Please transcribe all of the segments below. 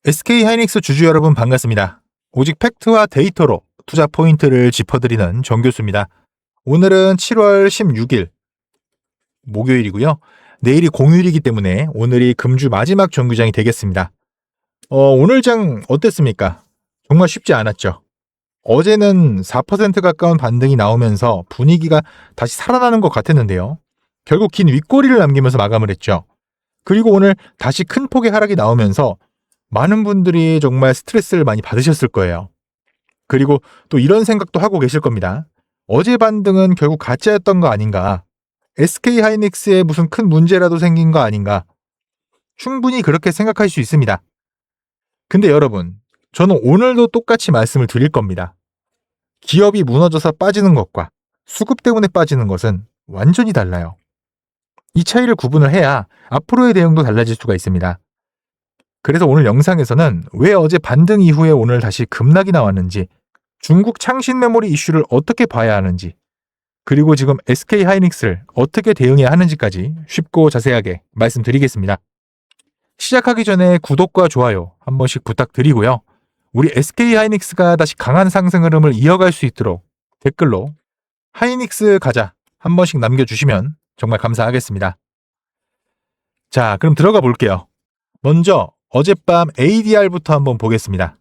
SK하이닉스 주주 여러분 반갑습니다. 오직 팩트와 데이터로 투자 포인트를 짚어드리는 정 교수입니다. 오늘은 7월 16일 목요일이고요. 내일이 공휴일이기 때문에 오늘이 금주 마지막 정규장이 되겠습니다. 오늘 장 어땠습니까? 정말 쉽지 않았죠. 어제는 4% 가까운 반등이 나오면서 분위기가 다시 살아나는 것 같았는데요. 결국 긴 윗꼬리를 남기면서 마감을 했죠. 그리고 오늘 다시 큰 폭의 하락이 나오면서 많은 분들이 정말 스트레스를 많이 받으셨을 거예요. 그리고 또 이런 생각도 하고 계실 겁니다. 어제 반등은 결국 가짜였던 거 아닌가? SK하이닉스에 무슨 큰 문제라도 생긴 거 아닌가? 충분히 그렇게 생각할 수 있습니다. 근데 여러분, 저는 오늘도 똑같이 말씀을 드릴 겁니다. 기업이 무너져서 빠지는 것과 수급 때문에 빠지는 것은 완전히 달라요. 이 차이를 구분을 해야 앞으로의 대응도 달라질 수가 있습니다. 그래서 오늘 영상에서는 왜 어제 반등 이후에 오늘 다시 급락이 나왔는지, 중국 창신 메모리 이슈를 어떻게 봐야 하는지, 그리고 지금 SK하이닉스를 어떻게 대응해야 하는지까지 쉽고 자세하게 말씀드리겠습니다. 시작하기 전에 구독과 좋아요 한 번씩 부탁드리고요. 우리 SK하이닉스가 다시 강한 상승 흐름을 이어갈 수 있도록 댓글로 하이닉스 가자 한 번씩 남겨주시면 정말 감사하겠습니다. 자, 그럼 들어가 볼게요. 먼저 어젯밤 ADR부터 한번 보겠습니다.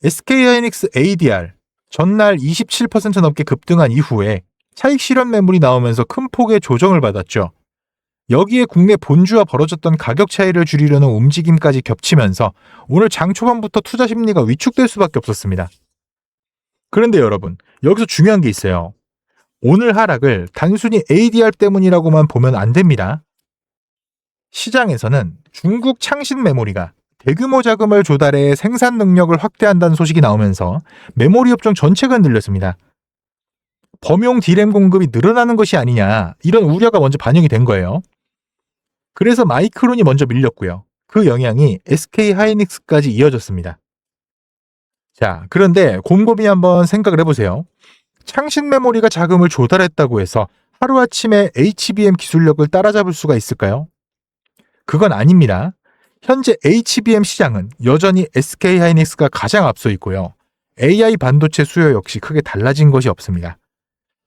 SK하이닉스 ADR 전날 27% 넘게 급등한 이후에 차익 실현 매물이 나오면서 큰 폭의 조정을 받았죠. 여기에 국내 본주와 벌어졌던 가격 차이를 줄이려는 움직임까지 겹치면서 오늘 장 초반부터 투자 심리가 위축될 수밖에 없었습니다. 그런데 여러분, 여기서 중요한 게 있어요. 오늘 하락을 단순히 ADR 때문이라고만 보면 안 됩니다. 시장에서는 중국 창신 메모리가 대규모 자금을 조달해 생산 능력을 확대한다는 소식이 나오면서 메모리 업종 전체가 흔들렸습니다. 범용 D램 공급이 늘어나는 것이 아니냐, 이런 우려가 먼저 반영이 된 거예요. 그래서 마이크론이 먼저 밀렸고요. 그 영향이 SK하이닉스까지 이어졌습니다. 자, 그런데 곰곰이 한번 생각을 해보세요. 창신 메모리가 자금을 조달했다고 해서 하루아침에 HBM 기술력을 따라잡을 수가 있을까요? 그건 아닙니다. 현재 HBM 시장은 여전히 SK하이닉스가 가장 앞서 있고요. AI 반도체 수요 역시 크게 달라진 것이 없습니다.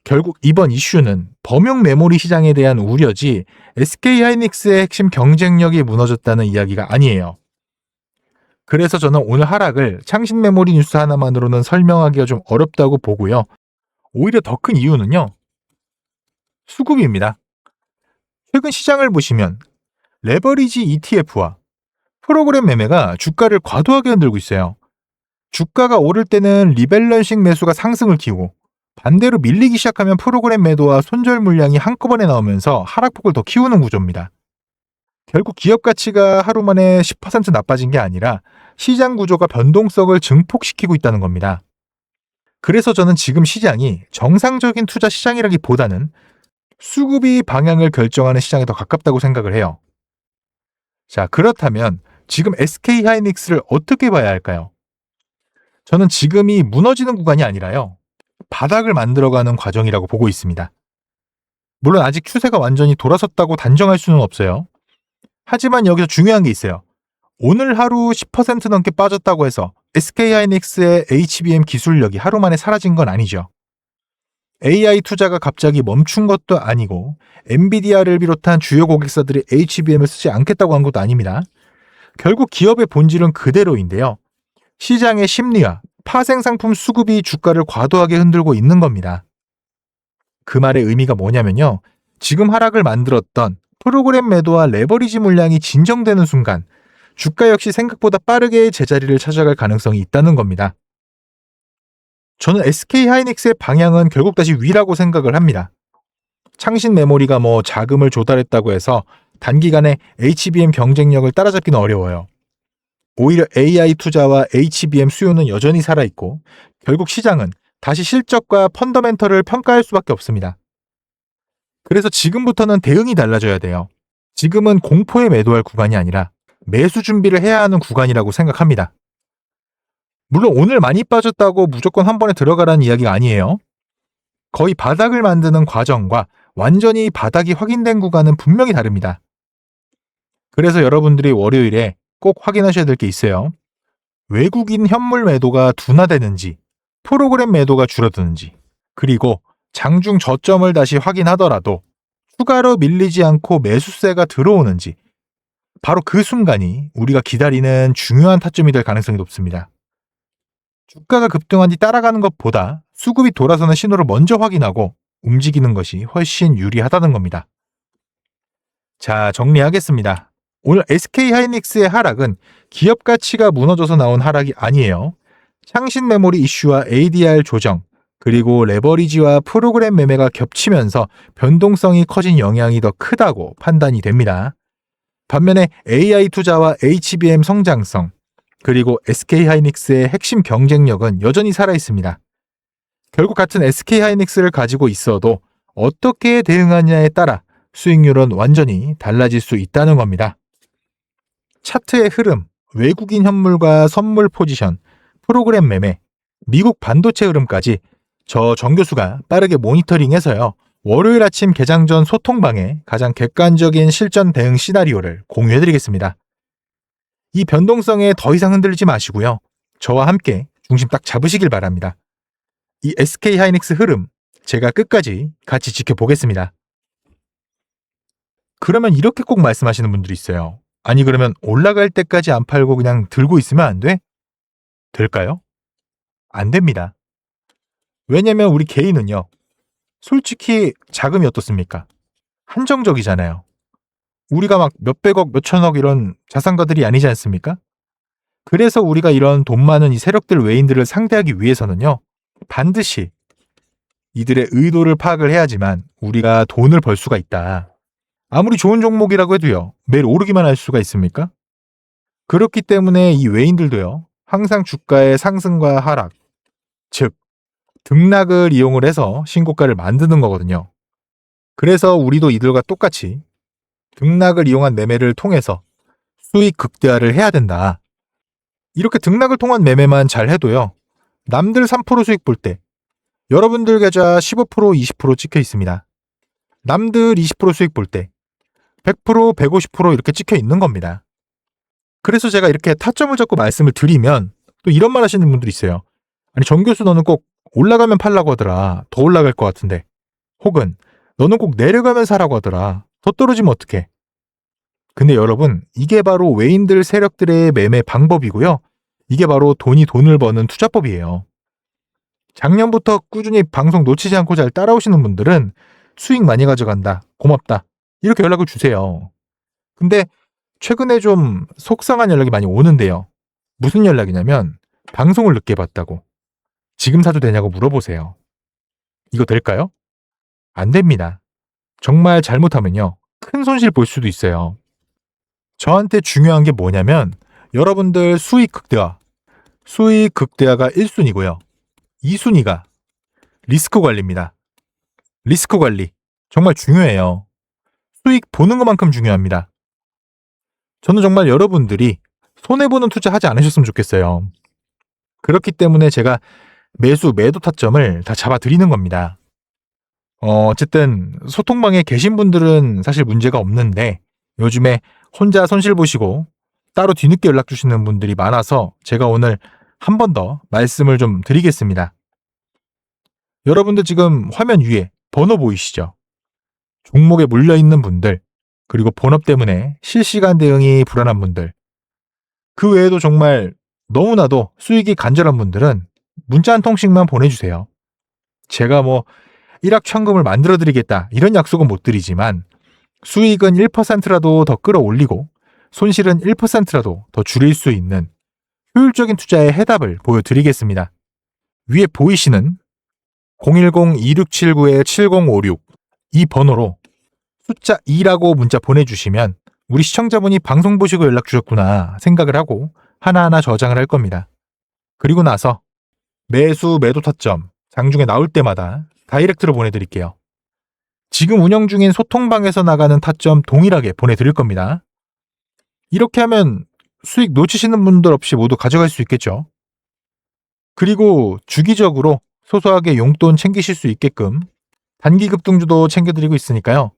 결국 이번 이슈는 범용 메모리 시장에 대한 우려지 SK하이닉스의 핵심 경쟁력이 무너졌다는 이야기가 아니에요. 그래서 저는 오늘 하락을 창신 메모리 뉴스 하나만으로는 설명하기가 좀 어렵다고 보고요. 오히려 더 큰 이유는요, 수급입니다. 최근 시장을 보시면 레버리지 ETF와 프로그램 매매가 주가를 과도하게 흔들고 있어요. 주가가 오를 때는 리밸런싱 매수가 상승을 키우고, 반대로 밀리기 시작하면 프로그램 매도와 손절 물량이 한꺼번에 나오면서 하락폭을 더 키우는 구조입니다. 결국 기업 가치가 하루 만에 10% 나빠진 게 아니라 시장 구조가 변동성을 증폭시키고 있다는 겁니다. 그래서 저는 지금 시장이 정상적인 투자 시장이라기보다는 수급이 방향을 결정하는 시장에 더 가깝다고 생각을 해요. 자, 그렇다면 지금 SK하이닉스를 어떻게 봐야 할까요? 저는 지금이 무너지는 구간이 아니라요, 바닥을 만들어가는 과정이라고 보고 있습니다. 물론 아직 추세가 완전히 돌아섰다고 단정할 수는 없어요. 하지만 여기서 중요한 게 있어요. 오늘 하루 10% 넘게 빠졌다고 해서 SK하이닉스의 HBM 기술력이 하루 만에 사라진 건 아니죠. AI 투자가 갑자기 멈춘 것도 아니고 엔비디아를 비롯한 주요 고객사들이 HBM을 쓰지 않겠다고 한 것도 아닙니다. 결국 기업의 본질은 그대로인데요. 시장의 심리와 파생상품 수급이 주가를 과도하게 흔들고 있는 겁니다. 그 말의 의미가 뭐냐면요, 지금 하락을 만들었던 프로그램 매도와 레버리지 물량이 진정되는 순간 주가 역시 생각보다 빠르게 제자리를 찾아갈 가능성이 있다는 겁니다. 저는 SK하이닉스의 방향은 결국 다시 위라고 생각을 합니다. 창신 메모리가 자금을 조달했다고 해서 단기간에 HBM 경쟁력을 따라잡기는 어려워요. 오히려 AI 투자와 HBM 수요는 여전히 살아있고, 결국 시장은 다시 실적과 펀더멘털을 평가할 수밖에 없습니다. 그래서 지금부터는 대응이 달라져야 돼요. 지금은 공포에 매도할 구간이 아니라 매수 준비를 해야 하는 구간이라고 생각합니다. 물론 오늘 많이 빠졌다고 무조건 한 번에 들어가라는 이야기가 아니에요. 거의 바닥을 만드는 과정과 완전히 바닥이 확인된 구간은 분명히 다릅니다. 그래서 여러분들이 월요일에 꼭 확인하셔야 될 게 있어요. 외국인 현물 매도가 둔화되는지, 프로그램 매도가 줄어드는지, 그리고 장중 저점을 다시 확인하더라도 추가로 밀리지 않고 매수세가 들어오는지, 바로 그 순간이 우리가 기다리는 중요한 타점이 될 가능성이 높습니다. 주가가 급등한 뒤 따라가는 것보다 수급이 돌아서는 신호를 먼저 확인하고 움직이는 것이 훨씬 유리하다는 겁니다. 자, 정리하겠습니다. 오늘 SK하이닉스의 하락은 기업 가치가 무너져서 나온 하락이 아니에요. 창신 메모리 이슈와 ADR 조정, 그리고 레버리지와 프로그램 매매가 겹치면서 변동성이 커진 영향이 더 크다고 판단이 됩니다. 반면에 AI 투자와 HBM 성장성, 그리고 SK하이닉스의 핵심 경쟁력은 여전히 살아있습니다. 결국 같은 SK하이닉스를 가지고 있어도 어떻게 대응하냐에 따라 수익률은 완전히 달라질 수 있다는 겁니다. 차트의 흐름, 외국인 현물과 선물 포지션, 프로그램 매매, 미국 반도체 흐름까지 저 정 교수가 빠르게 모니터링해서요. 월요일 아침 개장 전 소통방에 가장 객관적인 실전 대응 시나리오를 공유해드리겠습니다. 이 변동성에 더 이상 흔들리지 마시고요. 저와 함께 중심 딱 잡으시길 바랍니다. 이 SK하이닉스 흐름 제가 끝까지 같이 지켜보겠습니다. 그러면 이렇게 꼭 말씀하시는 분들이 있어요. 아니 그러면 올라갈 때까지 안 팔고 그냥 들고 있으면 안 돼? 될까요? 안 됩니다. 왜냐면 우리 개인은요. 솔직히 자금이 어떻습니까? 한정적이잖아요. 우리가 막 몇백억, 몇천억 이런 자산가들이 아니지 않습니까? 그래서 우리가 이런 돈 많은 이 세력들 외인들을 상대하기 위해서는요. 반드시 이들의 의도를 파악을 해야지만 우리가 돈을 벌 수가 있다. 아무리 좋은 종목이라고 해도요. 매일 오르기만 할 수가 있습니까? 그렇기 때문에 이 외인들도요. 항상 주가의 상승과 하락, 즉 등락을 이용을 해서 신고가를 만드는 거거든요. 그래서 우리도 이들과 똑같이 등락을 이용한 매매를 통해서 수익 극대화를 해야 된다. 이렇게 등락을 통한 매매만 잘 해도요. 남들 3% 수익 볼 때 여러분들 계좌 15%, 20% 찍혀 있습니다. 남들 20% 수익 볼 때 100%, 150% 이렇게 찍혀 있는 겁니다. 그래서 제가 이렇게 타점을 잡고 말씀을 드리면 또 이런 말 하시는 분들이 있어요. 아니 정 교수 너는 꼭 올라가면 팔라고 하더라. 더 올라갈 것 같은데. 혹은 너는 꼭 내려가면 사라고 하더라. 더 떨어지면 어떡해. 근데 여러분 이게 바로 외인들 세력들의 매매 방법이고요. 이게 바로 돈을 버는 투자법이에요. 작년부터 꾸준히 방송 놓치지 않고 잘 따라오시는 분들은 수익 많이 가져간다. 고맙다. 이렇게 연락을 주세요. 근데 최근에 좀 속상한 연락이 많이 오는데요. 무슨 연락이냐면 방송을 늦게 봤다고. 지금 사도 되냐고 물어보세요. 이거 될까요? 안 됩니다. 정말 잘못하면요. 큰 손실 볼 수도 있어요. 저한테 중요한 게 뭐냐면 여러분들 수익 극대화가 1순위고요. 2순위가 리스크 관리입니다. 리스크 관리. 정말 중요해요. 수익 보는 것만큼 중요합니다. 저는 정말 여러분들이 손해보는 투자 하지 않으셨으면 좋겠어요. 그렇기 때문에 제가 매도 타점을 다 잡아드리는 겁니다. 어쨌든 소통방에 계신 분들은 사실 문제가 없는데 요즘에 혼자 손실 보시고 따로 뒤늦게 연락 주시는 분들이 많아서 제가 오늘 한 번 더 말씀을 좀 드리겠습니다. 여러분들 지금 화면 위에 번호 보이시죠? 종목에 물려있는 분들, 그리고 본업 때문에 실시간 대응이 불안한 분들, 그 외에도 정말 너무나도 수익이 간절한 분들은 문자 한 통씩만 보내주세요. 제가 뭐 일확천금을 만들어드리겠다 이런 약속은 못 드리지만 수익은 1%라도 더 끌어올리고 손실은 1%라도 더 줄일 수 있는 효율적인 투자의 해답을 보여드리겠습니다. 위에 보이시는 010-2679-7056 이 번호로 숫자 2라고 문자 보내주시면 우리 시청자분이 방송 보시고 연락 주셨구나 생각을 하고 하나하나 저장을 할 겁니다. 그리고 나서 매도 타점 장중에 나올 때마다 다이렉트로 보내드릴게요. 지금 운영 중인 소통방에서 나가는 타점 동일하게 보내드릴 겁니다. 이렇게 하면 수익 놓치시는 분들 없이 모두 가져갈 수 있겠죠. 그리고 주기적으로 소소하게 용돈 챙기실 수 있게끔 단기 급등주도 챙겨드리고 있으니까요.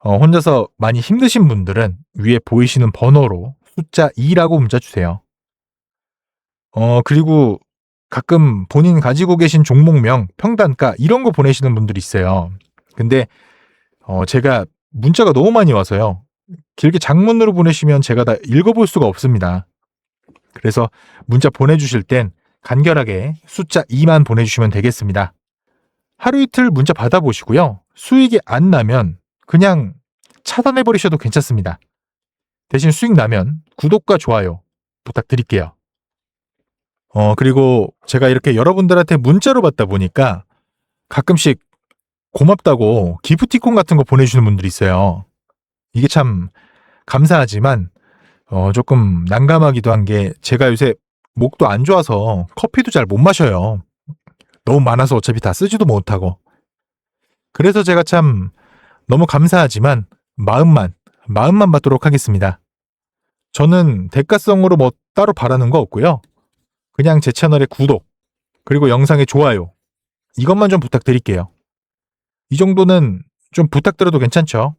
혼자서 많이 힘드신 분들은 위에 보이시는 번호로 숫자 2라고 문자 주세요. 그리고 가끔 본인 가지고 계신 종목명, 평단가 이런 거 보내시는 분들이 있어요. 근데 제가 문자가 너무 많이 와서요. 길게 장문으로 보내시면 제가 다 읽어볼 수가 없습니다. 그래서 문자 보내주실 땐 간결하게 숫자 2만 보내주시면 되겠습니다. 하루 이틀 문자 받아보시고요. 수익이 안 나면 그냥 차단해버리셔도 괜찮습니다. 대신 수익 나면 구독과 좋아요 부탁드릴게요. 그리고 제가 이렇게 여러분들한테 문자로 받다 보니까 가끔씩 고맙다고 기프티콘 같은 거 보내주시는 분들이 있어요. 이게 참 감사하지만 조금 난감하기도 한 게 제가 요새 목도 안 좋아서 커피도 잘 못 마셔요. 너무 많아서 어차피 다 쓰지도 못하고. 그래서 제가 참 너무 감사하지만 마음만 받도록 하겠습니다. 저는 대가성으로 뭐 따로 바라는 거 없고요. 그냥 제 채널의 구독, 그리고 영상의 좋아요, 이것만 좀 부탁드릴게요. 이 정도는 좀 부탁드려도 괜찮죠?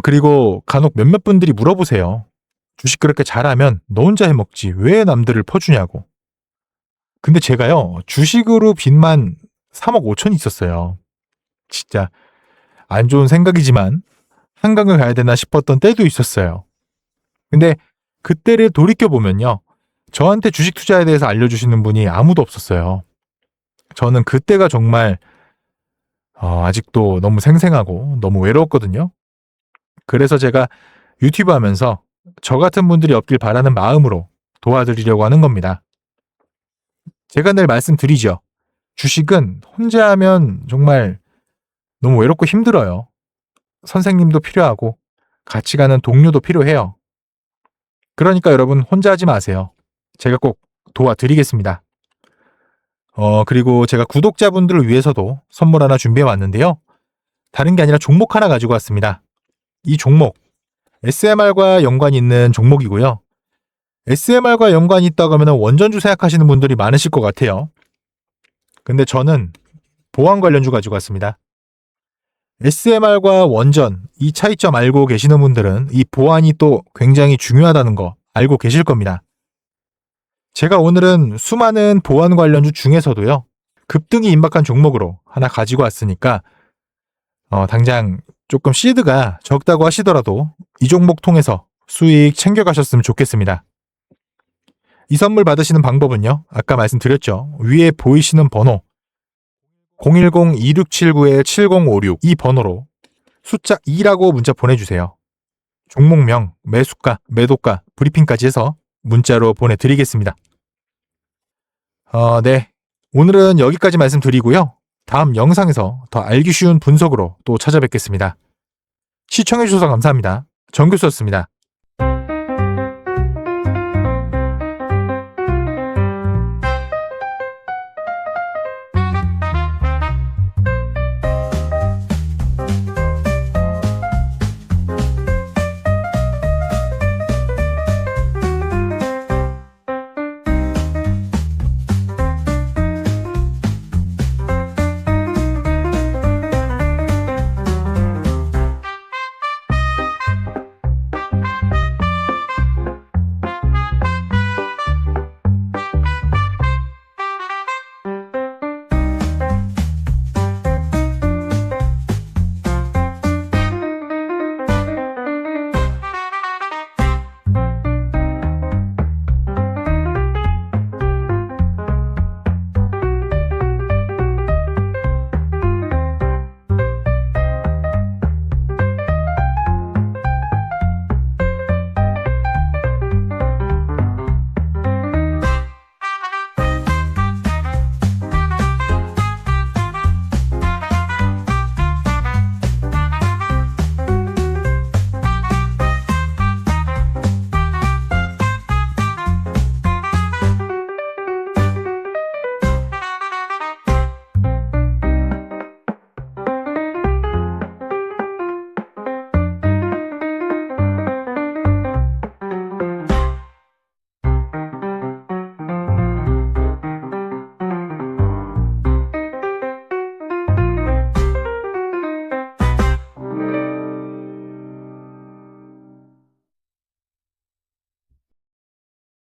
그리고 간혹 몇몇 분들이 물어보세요. 주식 그렇게 잘하면 너 혼자 해먹지 왜 남들을 퍼주냐고. 근데 제가요, 주식으로 빚만 3억 5천이 있었어요. 진짜 안 좋은 생각이지만 한강을 가야 되나 싶었던 때도 있었어요. 근데 그때를 돌이켜보면요, 저한테 주식 투자에 대해서 알려주시는 분이 아무도 없었어요. 저는 그때가 정말 아직도 너무 생생하고 너무 외로웠거든요. 그래서 제가 유튜브 하면서 저 같은 분들이 없길 바라는 마음으로 도와드리려고 하는 겁니다. 제가 늘 말씀드리죠. 주식은 혼자 하면 정말 너무 외롭고 힘들어요. 선생님도 필요하고 같이 가는 동료도 필요해요. 그러니까 여러분 혼자 하지 마세요. 제가 꼭 도와드리겠습니다. 그리고 제가 구독자분들을 위해서도 선물 하나 준비해 왔는데요. 다른 게 아니라 종목 하나 가지고 왔습니다. 이 종목 SMR과 연관이 있는 종목이고요. SMR과 연관이 있다고 하면 원전주 생각하시는 분들이 많으실 것 같아요. 근데 저는 보안 관련주 가지고 왔습니다. SMR과 원전, 이 차이점 알고 계시는 분들은 이 보안이 또 굉장히 중요하다는 거 알고 계실 겁니다. 제가 오늘은 수많은 보안 관련주 중에서도요, 급등이 임박한 종목으로 하나 가지고 왔으니까 당장 조금 시드가 적다고 하시더라도 이 종목 통해서 수익 챙겨가셨으면 좋겠습니다. 이 선물 받으시는 방법은요, 아까 말씀드렸죠. 위에 보이시는 번호 010-2679-7056 이 번호로 숫자 2라고 문자 보내주세요. 종목명, 매수가, 매도가, 브리핑까지 해서 문자로 보내드리겠습니다. 네. 오늘은 여기까지 말씀드리고요. 다음 영상에서 더 알기 쉬운 분석으로 또 찾아뵙겠습니다. 시청해주셔서 감사합니다. 정 교수였습니다.